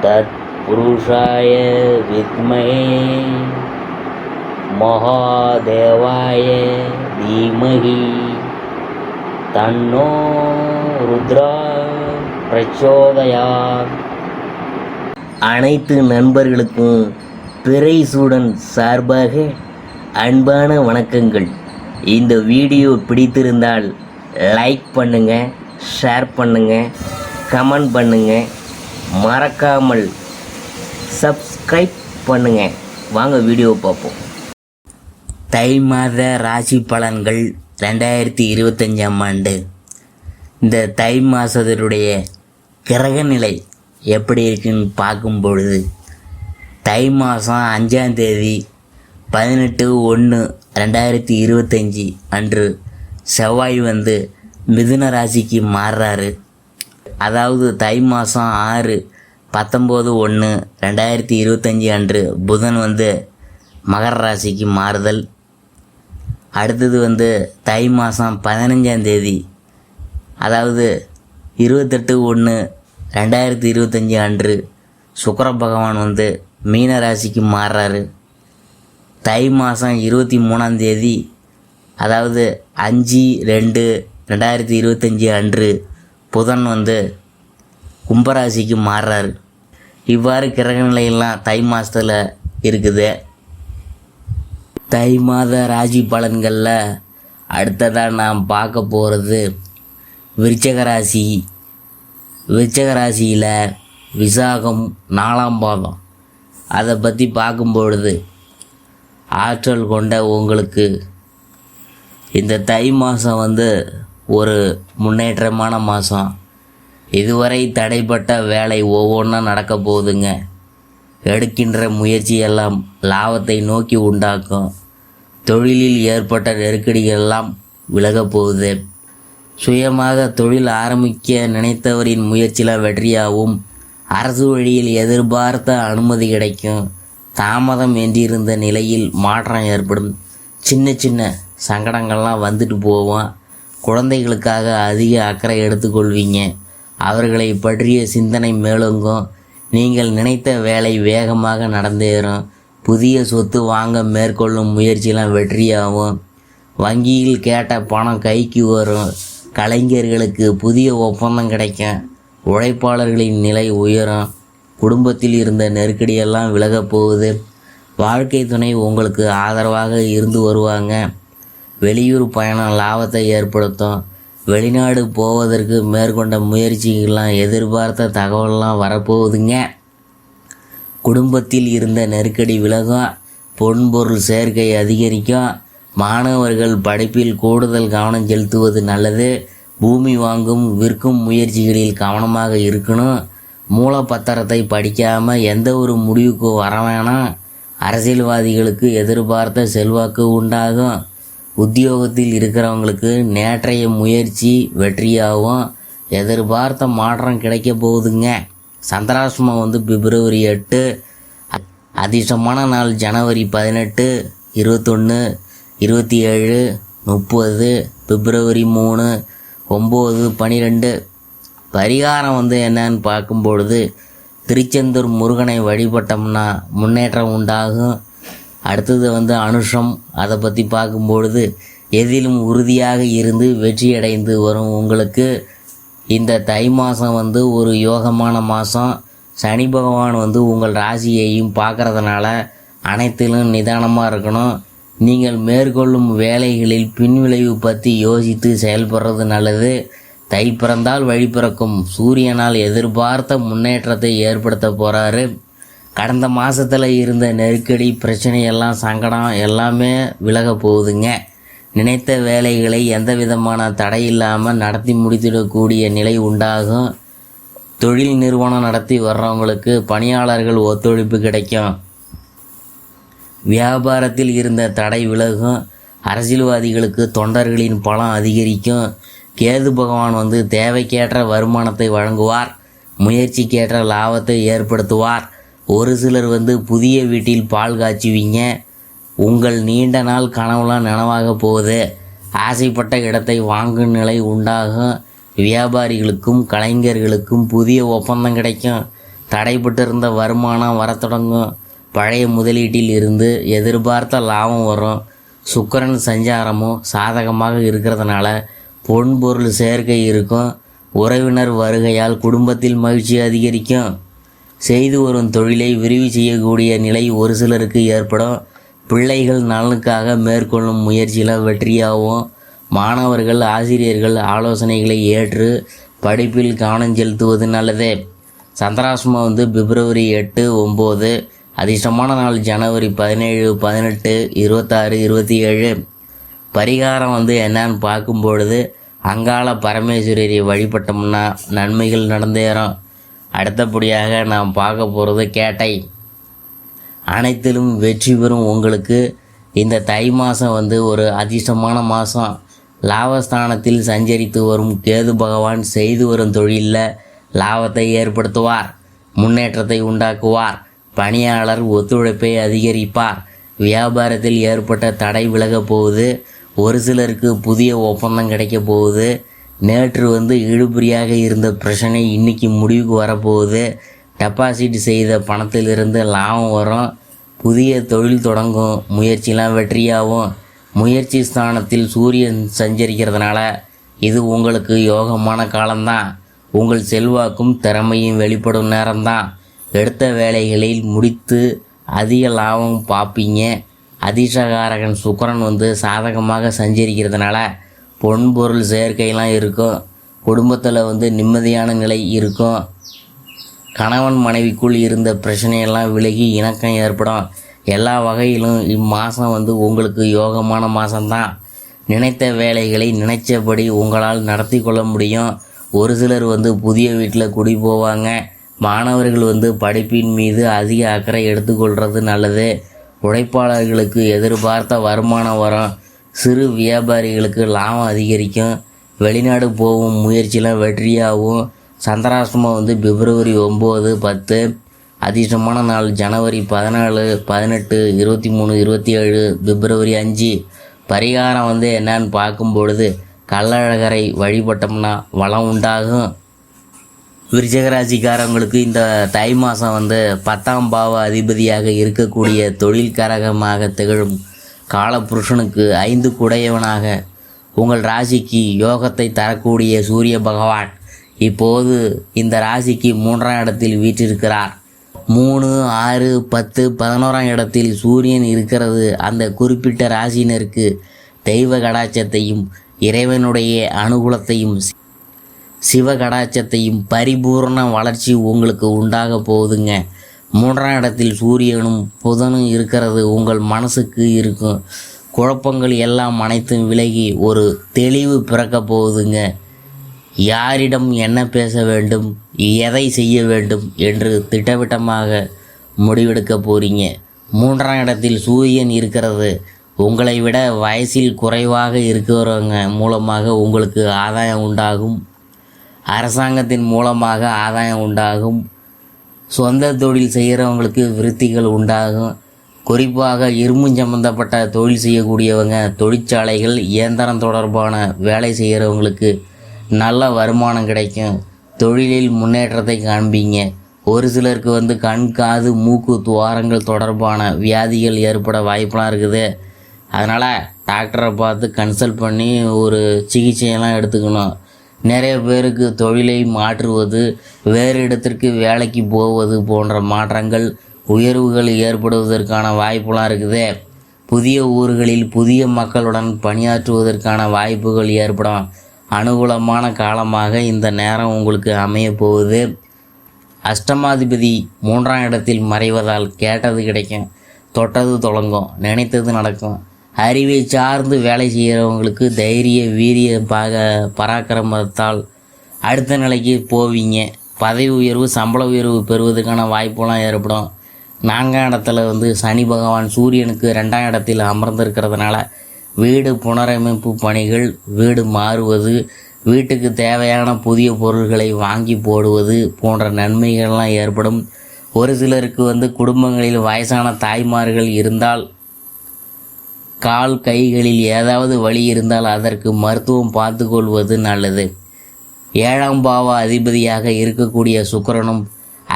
तत्पुरुषाय विद्महे महादेवाय धीमहि तन्नो रुद्रा प्रचोदयात्. அனைத்து நண்பர்களுக்கும் பிறை சூடன் சார்பாக அன்பான வணக்கங்கள். இந்த வீடியோ பிடித்திருந்தால் லைக் பண்ணுங்கள், ஷேர் பண்ணுங்கள், கமெண்ட் பண்ணுங்கள், மறக்காமல் சப்ஸ்கிரைப் பண்ணுங்கள். வாங்க வீடியோ பார்ப்போம். தை மாத ராசி பலன்கள் 2025ஆம் ஆண்டு. இந்த தை மாதத்தினுடைய கிரகநிலை எப்படி இருக்குன்னு பார்க்கும் பொழுது, தை மாதம் 5ஆம் தேதி 18/1/2025 அன்று செவ்வாய் மிதுன ராசிக்கு மாறுறாரு. அதாவது தை மாதம் 6/19/1/2025 அன்று புதன் மகர ராசிக்கு மாறுதல். அடுத்தது தை மாதம் 15ஆம் தேதி, அதாவது 28/1/2025 அன்று சுக்கிர பகவான் மீன ராசிக்கு மாறுறாரு. தை மாதம் 23ஆம் தேதி, அதாவது 5/2/2025 அன்று புதன் கும்பராசிக்கு மாறுறாரு. இவ்வாறு கிரகநிலையெல்லாம் தை மாதத்தில் இருக்குது. தை மாத ராசி பலன்களில் அடுத்ததாக நாம் பார்க்க போகிறது விருச்சிக ராசி. விருச்சிக ராசியில் விசாகம் 4ஆம் பாதம். அதை பற்றி பார்க்கும்பொழுது, ஆற்றல் கொண்ட உங்களுக்கு இந்த தை மாதம் ஒரு முன்னேற்றமான மாதம். இதுவரை தடைப்பட்ட வேலை ஒவ்வொன்றா நடக்க போகுதுங்க. எடுக்கின்ற முயற்சியெல்லாம் லாபத்தை நோக்கி உண்டாக்கும். தொழிலில் ஏற்பட்ட நெருக்கடிகளெல்லாம் விலகப் போகுது. சுயமாக தொழில் ஆரம்பிக்க நினைத்தவரின் முயற்சியில் வெற்றியாகவும், அரசு வழியில் எதிர்பார்த்த அனுமதி கிடைக்கும். தாமதம் என்றிருந்த நிலையில் மாற்றம் ஏற்படும். சின்ன சின்ன சங்கடங்கள்லாம் வந்துட்டு போவோம். குழந்தைகளுக்காக அதிக அக்கறை எடுத்துக்கொள்வீங்க. அவர்களை பற்றிய சிந்தனை மேலோங்கும். நீங்கள் நினைத்த வேலை வேகமாக நடந்தேறும். புதிய சொத்து வாங்க மேற்கொள்ளும் முயற்சியெல்லாம் வெற்றியாகும். வங்கியில் கேட்ட பணம் கைக்கு வரும். கலைஞர்களுக்கு புதிய ஒப்பந்தம் கிடைக்கும். உழைப்பாளர்களின் நிலை உயரும். குடும்பத்தில் இருந்த நெருக்கடியெல்லாம் விலகப் போகுது. வாழ்க்கை துணை உங்களுக்கு ஆதரவாக இருந்து வருவாங்க. வெளியூர் பயணம் லாபத்தை ஏற்படுத்தும். வெளிநாடு போவதற்கு மேற்கொண்ட முயற்சிகள்லாம் எதிர்பார்த்த தகவல்லாம் வரப்போகுதுங்க. குடும்பத்தில் இருந்த நெருக்கடி விலகும். பொன்பொருள் சேர்க்கை அதிகரிக்கும். மாணவர்கள் படிப்பில் கூடுதல் கவனம் செலுத்துவது நல்லது. பூமி வாங்கும் விற்கும் முயற்சிகளில் கவனமாக இருக்கணும். மூலப்பத்திரத்தை படிக்காமல் எந்த ஒரு முடிவுக்கு வர வேணாம். அரசியல்வாதிகளுக்கு எதிர்பார்த்த செல்வாக்கு உண்டாகும். உத்தியோகத்தில் இருக்கிறவங்களுக்கு நேற்றைய முயற்சி வெற்றியாகும். எதிர்பார்த்த மாற்றம் கிடைக்க போகுதுங்க. சந்திராஷ்டமம் பிப்ரவரி 8. அதிர்ஷ்டமான நாள் ஜனவரி 18, 21, 27, 30, பிப்ரவரி 3, 9, 12. பரிகாரம் என்னன்னு பார்க்கும்பொழுது, திருச்செந்தூர் முருகனை வழிபட்டோம்னா முன்னேற்றம் உண்டாகும். அடுத்தது அனுஷம். அதை பற்றி பார்க்கும்பொழுது, எதிலும் உறுதியாக இருந்து வெற்றியடைந்து வரும் உங்களுக்கு இந்த தை மாதம் ஒரு யோகமான மாதம். சனி பகவான் உங்கள் ராசியையும் பார்க்குறதுனால அனைத்திலும் நிதானமாக இருக்கணும். நீங்கள் மேற்கொள்ளும் வேலைகளில் பின்விளைவு பற்றி யோசித்து செயல்படுறது நல்லது. தை பிறந்தால் வழி பிறக்கும். சூரியனால் எதிர்பார்த்த முன்னேற்றத்தை ஏற்படுத்த போகிறாரு. கடந்த மாதத்தில் இருந்த நெருக்கடி, பிரச்சனையெல்லாம், சங்கடம் எல்லாமே விலக போகுதுங்க. நினைத்த வேலைகளை எந்த விதமான தடை இல்லாமல் நடத்தி முடித்திடக்கூடிய நிலை உண்டாகும். தொழில் நிறுவனம் நடத்தி வர்றவங்களுக்கு பணியாளர்கள் ஒத்துழைப்பு கிடைக்கும். வியாபாரத்தில் இருந்த தடை விலகும். அரசியல்வாதிகளுக்கு தொண்டர்களின் பலம் அதிகரிக்கும். கேது பகவான் தேவைக்கேற்ற வருமானத்தை வழங்குவார். முயற்சிக்கேற்ற லாபத்தை ஏற்படுத்துவார். ஒரு சிலர் புதிய வீட்டில் பால் காய்ச்சுவீங்க. உங்கள் நீண்ட நாள் கனவுலாம் நனவாக போகுது. ஆசைப்பட்ட இடத்தை வாங்கும் நிலை உண்டாகும். வியாபாரிகளுக்கும் கலைஞர்களுக்கும் புதிய ஒப்பந்தம் கிடைக்கும். தடைப்பட்டிருந்த வருமானம் வரத் தொடங்கும். பழைய முதலீட்டில் இருந்து எதிர்பார்த்த லாபம் வரும். சுக்கிரன் சஞ்சாரமும் சாதகமாக இருக்கிறதுனால பொன்பொருள் சேர்க்கை இருக்கும். உறவினர் வருகையால் குடும்பத்தில் மகிழ்ச்சி அதிகரிக்கும். செய்து வரும் தொழிலை விரிவு செய்யக்கூடிய நிலை ஒரு சிலருக்கு ஏற்படும். பிள்ளைகள் நலனுக்காக மேற்கொள்ளும் முயற்சியில் வெற்றியாகும். மாணவர்கள் ஆசிரியர்கள் ஆலோசனைகளை ஏற்று படிப்பில் கவனம் செலுத்துவது நல்லது. சந்திராஷ்டமம் பிப்ரவரி 8, 9. அதிர்ஷ்டமான நாள் ஜனவரி 17, 18, 26, 27. பரிகாரம் என்னன்னு பார்க்கும்பொழுது அங்காள பரமேஸ்வரியை வழிபட்டோம்னா நன்மைகள் நடந்தேறும். அடுத்தபடியாக நாம் பார்க்க போகிறது கேட்டை. அனைத்திலும் வெற்றி பெறும் உங்களுக்கு இந்த தை மாதம் ஒரு அதிர்ஷ்டமான மாதம். லாபஸ்தானத்தில் சஞ்சரித்து வரும் கேது பகவான் செய்து வரும் தொழிலில் லாபத்தை ஏற்படுத்துவார். முன்னேற்றத்தை உண்டாக்குவார். பணியாளர் ஒத்துழைப்பை அதிகரிப்பார். வியாபாரத்தில் ஏற்பட்ட தடை விலகப் போகுது. ஒரு சிலருக்கு புதிய ஒப்பந்தம் கிடைக்க போகுது. நேற்று இழுபறியாக இருந்த பிரச்சனை இன்னைக்கு முடிவுக்கு வரப்போகுது. டெபாசிட் செய்த பணத்திலிருந்து லாபம் வரும். புதிய தொழில் தொடங்கும் முயற்சிலாம் வெற்றியாகும். முயற்சி ஸ்தானத்தில் சூரியன் சஞ்சரிக்கிறதுனால இது உங்களுக்கு யோகமான காலம்தான். உங்கள் செல்வாக்கும் திறமையும் வெளிப்படும் நேரம்தான். எடுத்த வேலைகளில் முடித்து அதிக லாபம் பார்ப்பீங்க. அதிர்ஷ்டகாரகன் சுக்கிரன் சாதகமாக சஞ்சரிக்கிறதுனால பொன்பொருள் சேர்க்கையெல்லாம் இருக்கும். குடும்பத்தில் நிம்மதியான நிலை இருக்கும். கணவன் மனைவிக்குள் இருந்த பிரச்சனையெல்லாம் விலகி இணக்கம் ஏற்படும். எல்லா வகையிலும் இம்மாதம் உங்களுக்கு யோகமான மாதம்தான். நினைத்த வேலைகளை நினைச்சபடி உங்களால் நடத்தி கொள்ள முடியும். ஒரு சிலர் புதிய வீட்டில் குடி போவாங்க. மாணவர்கள் படிப்பின் மீது அதிக அக்கறை எடுத்துக்கொள்வது நல்லது. உழைப்பாளர்களுக்கு எதிர்பார்த்த வருமானம் வரும். சிறு வியாபாரிகளுக்கு லாபம் அதிகரிக்கும். வெளிநாடு போகும் முயற்சியில் வெற்றியாகும். சந்திராஷ்டமம் பிப்ரவரி 9, 10. அதிர்ஷ்டமான நாள் ஜனவரி 14, 18, 23, 27, பிப்ரவரி 5. பரிகாரம் என்னன்னு பார்க்கும்பொழுது கள்ளழகரை வழிபட்டோம்னா வளம் உண்டாகும். விருச்சிகராசிக்காரங்களுக்கு இந்த தை மாதம் 10ஆம் பாவ அதிபதியாக இருக்கக்கூடிய தொழில் கரகமாக திகழும் காலபுருஷனுக்கு 5 குடையவனாக உங்கள் ராசிக்கு யோகத்தை தரக்கூடிய சூரிய பகவான் இப்போது இந்த ராசிக்கு 3ஆம் இடத்தில் வீற்றிருக்கிறார். 3, 6, 10, 11ஆம் இடத்தில் சூரியன் இருக்கிறது அந்த குறிப்பிட்ட ராசியினருக்கு தெய்வ கடாட்சத்தையும் இறைவனுடைய அனுகூலத்தையும் சிவ கடாட்சத்தையும் பரிபூர்ண வளர்ச்சி உங்களுக்கு உண்டாக போகுதுங்க. 3ஆம் இடத்தில் சூரியனும் புதனும் இருக்கிறது உங்கள் மனசுக்கு இருக்கும் குழப்பங்கள் எல்லாம் அனைத்தும் விலகி ஒரு தெளிவு பிறக்க போகுதுங்க. யாரிடம் என்ன பேச வேண்டும், எதை செய்ய வேண்டும் என்று திட்டவட்டமாக முடிவெடுக்க போகிறீங்க. 3ஆம் இடத்தில் சூரியன் இருக்கிறது. உங்களை விட வயசில் குறைவாக இருக்கிறவங்க மூலமாக உங்களுக்கு ஆதாயம் உண்டாகும். அரசாங்கத்தின் மூலமாக ஆதாயம் உண்டாகும். சொந்த தொழில் செய்கிறவங்களுக்கு விருத்திகள் உண்டாகும். குறிப்பாக இரும்பு சம்பந்தப்பட்ட தொழில் செய்யக்கூடியவங்க, தொழிற்சாலைகள், இயந்திரம் தொடர்பான வேலை செய்கிறவங்களுக்கு நல்ல வருமானம் கிடைக்கும். தொழிலில் முன்னேற்றத்தை காண்பீங்க. ஒரு சிலருக்கு கண், காது, மூக்கு துவாரங்கள் தொடர்பான வியாதிகள் ஏற்பட வாய்ப்பெலாம் இருக்குது. அதனால் டாக்டரை பார்த்து கன்சல்ட் பண்ணி ஒரு சிகிச்சையெல்லாம் எடுத்துக்கணும். நிறைய பேருக்கு தொழிலை மாற்றுவது, வேறு இடத்திற்கு வேலைக்கு போவது போன்ற மாற்றங்கள், உயர்வுகள் ஏற்படுவதற்கான வாய்ப்புலாம் இருக்குது. புதிய ஊர்களில் புதிய மக்களுடன் பணியாற்றுவதற்கான வாய்ப்புகள் ஏற்படும். அனுகூலமான காலமாக இந்த நேரம் உங்களுக்கு அமைய போகுது. அஷ்டமாதிபதி 3ஆம் இடத்தில் மறைவதால் கேட்டது கிடைக்கும், தொட்டது தொடங்கும், நினைத்தது நடக்கும். அறிவை சார்ந்து வேலை செய்கிறவங்களுக்கு தைரிய வீரிய பராக்கிரமத்தால் அடுத்த நிலைக்கு போவீங்க. பதவி உயர்வு, சம்பள உயர்வு பெறுவதற்கான வாய்ப்பெல்லாம் ஏற்படும். 4ஆம் இடத்துல சனி பகவான் சூரியனுக்கு 2ஆம் இடத்தில் அமர்ந்திருக்கிறதுனால வீடு புனரமைப்பு பணிகள், வீடு மாறுவது, வீட்டுக்கு தேவையான புதிய பொருள்களை வாங்கி போடுவது போன்ற நன்மைகள்லாம் ஏற்படும். ஒரு சிலருக்கு குடும்பங்களில் வயசான தாய்மார்கள் இருந்தால், கால் கைகளில் ஏதாவது வலி இருந்தால் அதற்கு மருத்துவம் பார்த்து கொள்வது நல்லது. 7ஆம் பாவ அதிபதியாக இருக்கக்கூடிய சுக்கிரனும்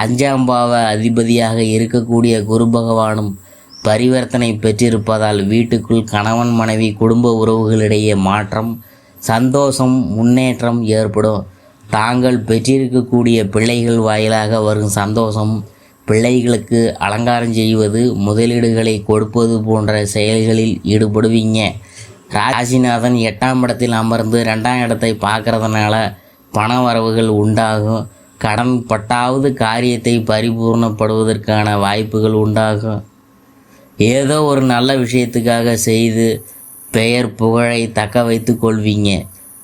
5ஆம் பாவ அதிபதியாக இருக்கக்கூடிய குரு பகவானும் பரிவர்த்தனை பெற்றிருப்பதால் வீட்டுக்குள் கணவன் மனைவி குடும்ப உறவுகளிடையே மாற்றம், சந்தோஷம், முன்னேற்றம் ஏற்படும். தாங்கள் பெற்றிருக்கக்கூடிய பிள்ளைகள் வாயிலாக வரும் சந்தோஷம், பிள்ளைகளுக்கு அலங்காரம் செய்வது, முதலீடுகளை கொடுப்பது போன்ற செயல்களில் ஈடுபடுவீங்க. ராசிநாதன் 8ஆம் இடத்தில் அமர்ந்து 2ஆம் இடத்தை பார்க்கறதுனால பண வரவுகள் உண்டாகும். கடன் பட்டாவது காரியத்தை பரிபூர்ணப்படுவதற்கான வாய்ப்புகள் உண்டாகும். ஏதோ ஒரு நல்ல விஷயத்துக்காக செய்து பெயர் புகழை தக்க வைத்து கொள்வீங்க.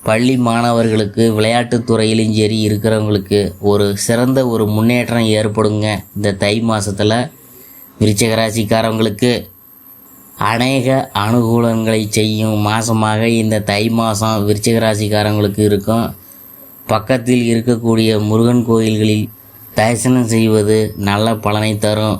பள்ளி மாணவர்களுக்கு விளையாட்டுத் துறையிலும் சரி இருக்கிறவங்களுக்கு ஒரு சிறந்த ஒரு முன்னேற்றம் ஏற்படுங்க. இந்த தை மாதத்தில் விருச்சிக ராசிக்காரவங்களுக்கு அநேக அனுகூலங்களை செய்யும் மாதமாக இந்த தை மாதம் விருச்சிக ராசிக்காரங்களுக்கு இருக்கும். பக்கத்தில் இருக்கக்கூடிய முருகன் கோயில்களில் தரிசனம் செய்வது நல்ல பலனை தரும்.